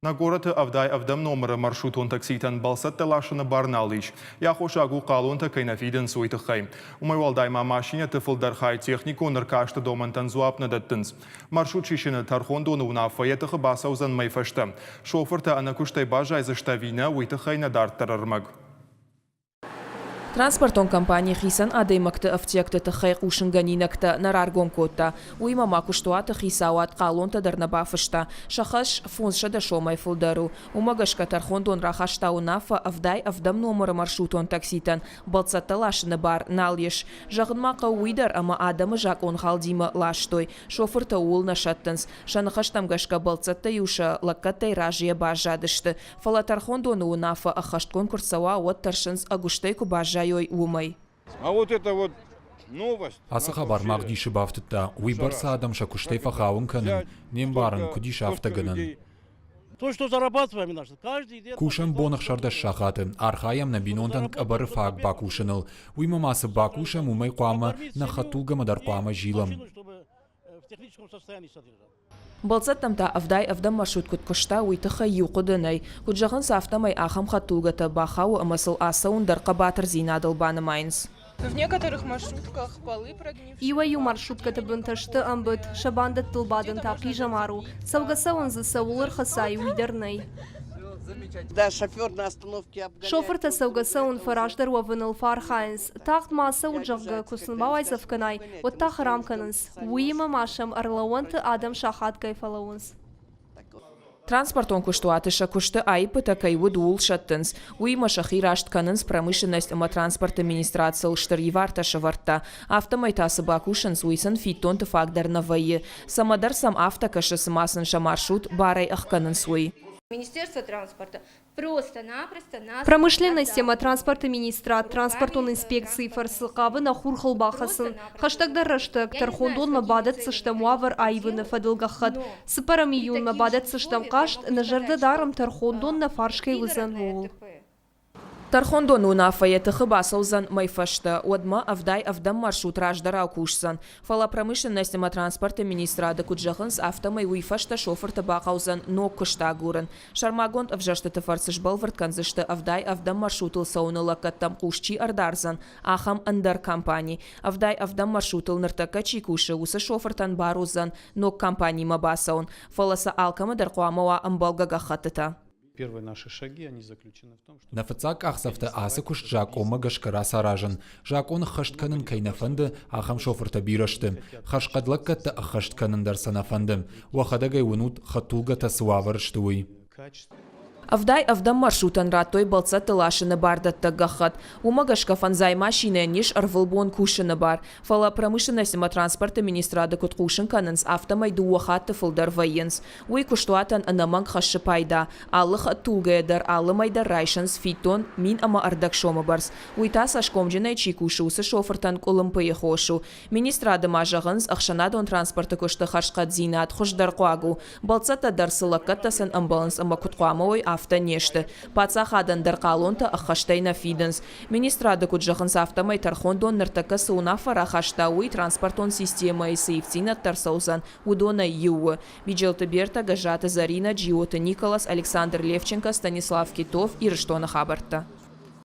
На город Авдай Авдам номера маршрутон такситан балсат талашыны барналыш. Я хошагу қалонта кайнафиден суйты хай. Умайвалдайма машине тыфылдар хай технику ныркашты домантан зуапны даттынс. Маршрут шишіні тархондоны унафаетығы басаузан майфашты. Шофырта анакуштай бажайзышта вина уйты хайна дарттарармаг. Транспортон компания хисан адаймакты автекты тахай ушынганинакты нараргон котта. Уйма макуштуаты хисауат қалонта дарнабафышта. Шахаш фунша да шомай фулдару. Умагашка тархондон рахашта унафа Авдай Авдам номера маршрутон такситан. Балцатта лашыны бар налеш. Жағынмақа уйдар ама адамы жак он халдима лаштой. Шофырта уыл нашаттынс. Шанахаштамгашка балцатта юша лаккаттай ражия бажадышты. Фала тархондоны унафа ахашт конкурсауа от таршынс агуштайку бажай. А вот это вот новость. Асаха бармақ диші бафтытта, уйбарса адам шакуштей фахауын канын, нем барын кудиш автаганын. То, что зарабатываем наш, каждый день. Кушан бонах шардаш шахаты, архаям на бинонтан кабары фак бакушаныл. Уймамасы бакушам умай қуама на хатулга мадар қуама жилам. Балцаттамта Авдай Авдам маршрут кутқышта уйтыха юқыдынай. Куджағын сафтамай ахам хатулгата бахау амасыл асаун дарқабатыр зинадыл банымайнс. В некоторых маршрутках полы прогнившие. Иуаю маршрутката бынташты амбыт, шабандат тылбадын тапи жамару. Саугасауын за саулыр хасай уйдернай. Да, шофер на остановке обгоняет. Шоферта саугасауын фараждар уавыныл фархайнс. Тахт маса уджавга куснбавай завканай. Вот тах рамканынс. Уима машам арлауанты адам шахат кайфалауынс. Транспортон куштуатыша кушты айпы такай удул шаттынс. Уйма шахирашт канынс промышленность ама транспорт администрация лштыр еварташа варта. Автомайтасы бакушынс уйсын фиттон тыфагдар навайы. Самадар сам автокашы сымасынша маршрут барай ахканынс уй. Министерство транспорта просто-напросто нас... Промышленность тема транспорта министрат, транспортон инспекции фарсылқабы на хурхыл бахасын. Хаштагдар раштаг тархондон мабадат сыштам уавар айвыны фадылгахат. Сыпарам июн мабадат сыштам кашт на жарды дарам тархондон на фаршкай вызан вол. Тархондон унафаетыхы басаузан майфашты. Одма Авдай Авдам маршрут раждара акушсан. Фала промышленность ама транспорта министрада куджахынс автомай уйфашта шофырта бақаузан ног кышта гурын. Шармагонт авжашты фарсыш балвард канзышты Авдай Авдам маршрутыл сауныла каттам кушчи ардарзан. Ахам андар компании. Авдай Авдам маршрутыл ныртака чикушы усы шофыртан барузан ног компании мабасаун. Фаласа алкама дарқуамава амбалгага хатыта. Первые наши шаги, они заключены в том, что... На фацак ахсафта асы куш жак ома гашкара саражын. Жак он хаштканын кайнафанды ахам шофырта бирашты. Хашкадлаккатта ахаштканын дарсанафанды. Уахадагай унут хатулгата суаварыштуй. Авдай Авдам маршрутан раттой балцатты лашыны бардатты гахат. Умагашка фанзай машины ниш арвылбон кушыны бар. Фала промышленность ама транспорта министрады куткушын канынс автомай дуахатты фылдар вайынс. Уй куштуатан анаманг хашы пайда. Аллых аттулгайдар алымайдар райшынс фитон мин ама ардак шома барс. Уй тас ашкомжинай чикушы усы шофыртан колымпые хошу. Министрады мажағынс ақшанадон транспорты кушты хашқат зинат хушдар қуагу. Балцатта дарсылаккаттасын амбалынс ама куткуамой автонешты. Пацахадан дарқалонта ахаштайна фиденс. Министрады куджахынс автомай тархондон ныртака саунафа рахаштауи транспортон система и сейфтинат тарсаузан удона юы. Биджелты Берта, Гажата Зарина, Джиота Николас, Александр Левченко, Станислав Китов и Рыштона Хабарта.